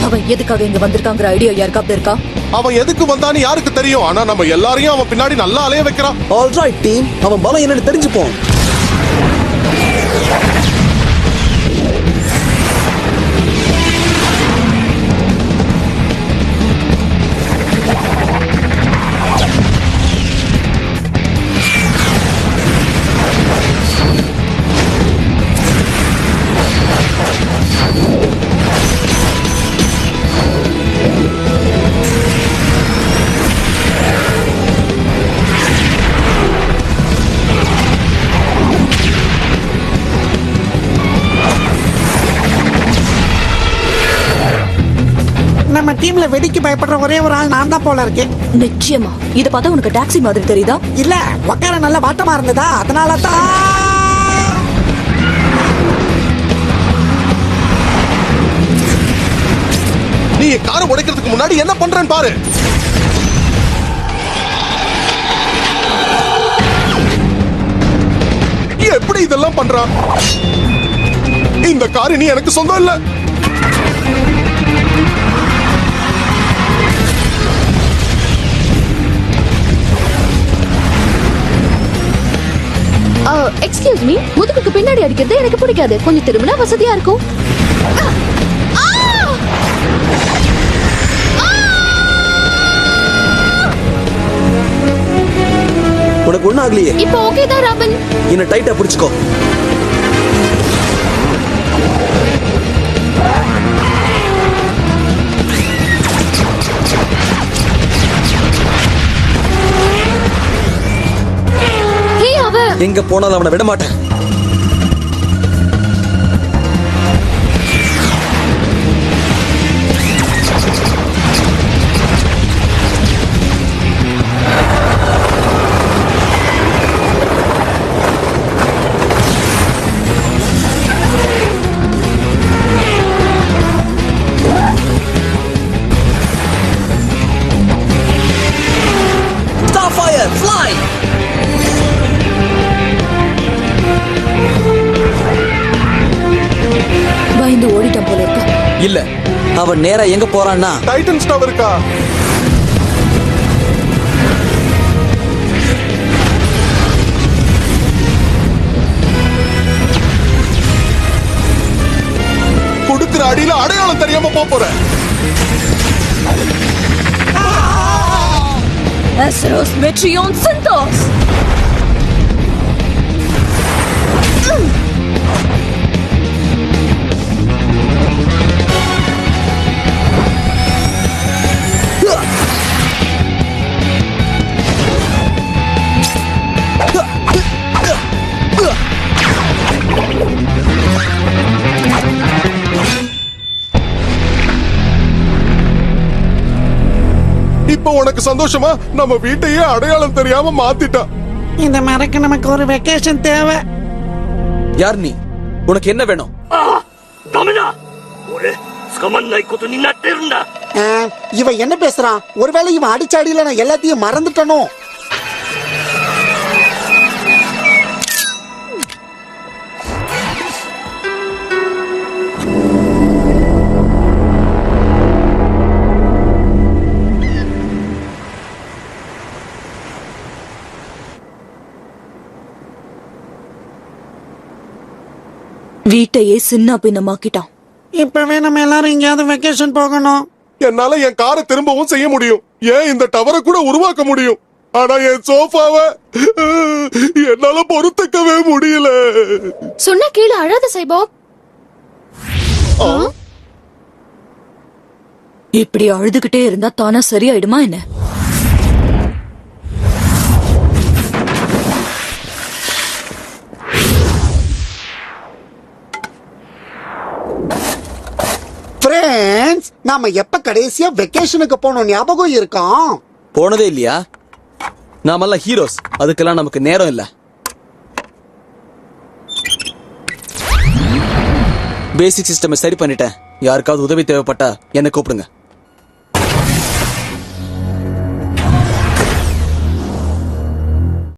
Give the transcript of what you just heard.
அவன் எதுக்காக இங்க வந்திருக்காங்கிற ஐடியா யாருக்காவது இருக்கா? அவன் எதுக்கு வந்தான்னு யாருக்கு தெரியும்? ஆனா நம்ம எல்லாரையும் அவன் பின்னாடி நல்லா அலைய வைக்கிறான். ஆல்ரைட் டீம், அவன் பலம் என்னன்னு தெரிஞ்சுப்போம். நம்ம டீம்ல வெடிக்கு பயப்படுற ஒரே ஒரு ஆள் நான் தான் போல இருக்கேன். நிச்சயமா. இத பார்த்தா உனக்கு டாக்ஸி மாதிரி தெரியுதா? இல்ல, உட்கார நல்ல வாட்டமா இருந்ததா, அதனால தான். நீ காரை உடைக்கிறதுக்கு முன்னாடி என்ன பண்றேன்னு பாரு. எப்படி இதெல்லாம் பண்றான்? இந்த கார் இனி எனக்கு சொந்தம் இல்ல. எக்ஸ்கியூஸ் மீ, முதுகுக்கு பின்னாடி அடிக்கிறது எனக்கு பிடிக்காது. கொஞ்சம் திரும்பினா வசதியா இருக்கும். உனக்கு ஒண்ணும் ஆகலையே? இப்போ ஓகே தான் ராபன். என்ன டைட்டா பிடிச்சுக்கோ. எங்க போனாலும் அவனை விட மாட்டேன். Starfire, fly! பயந்து ஓடிட்டான் போல இருக்கா? இல்ல, அவன் நேரா எங்க போறான்னா டைட்டன்ஸ் டவருக்கா? கொடுக்கிற அடியில அடையாளம் தெரியாம போறேன். Azeros Metreon Synthos. இப்ப உனக்கு சந்தோஷமா? நம்ம வீட்டையே அடையாளம் தெரியாம மாத்திட்டான். இந்த மரக்கு நமக்கு ஒரு வெக்கேஷன் தேவை. யார் நீ? உனக்கு என்ன வேணும்? இவன் என்ன பேசுறான்? ஒருவேளை இவன் அடிச்சாடியில நான் எல்லாத்தையும் மறந்துட்டனோ? வீட்டையே சின்ன பின்னமாக்கிட்டான். இப்பவே நம்ம எல்லாரும் எங்கேயாவது வெக்கேஷன் போகணும். என்னால என் காரை திரும்பவும் செய்ய முடியும். ஏன் இந்த டவரை கூட உருவாக்க முடியும். ஆனா என் சோஃபாவை என்னால பொறுத்துக்கவே முடியல. சொன்ன கீழே அழாத சைபாப். இப்படி அழுதுகிட்டே இருந்தா தானா சரியாயிடுமா என்ன? ஃப்ரெண்ட்ஸ், நாம எப்ப கடைசியா வெக்கேஷனுக்கு போனோம் ஞாபகம் இருக்காம்? போனதே இல்லையா? நாமெல்லாம் ஹீரோஸ், அதுக்கெல்லாம் நமக்கு நேரம் இல்ல. பேசிக் சிஸ்டம் சரி பண்ணிட்டேன். யாருக்காவது உதவி தேவைப்பட்டா என்ன கூப்பிடுங்க.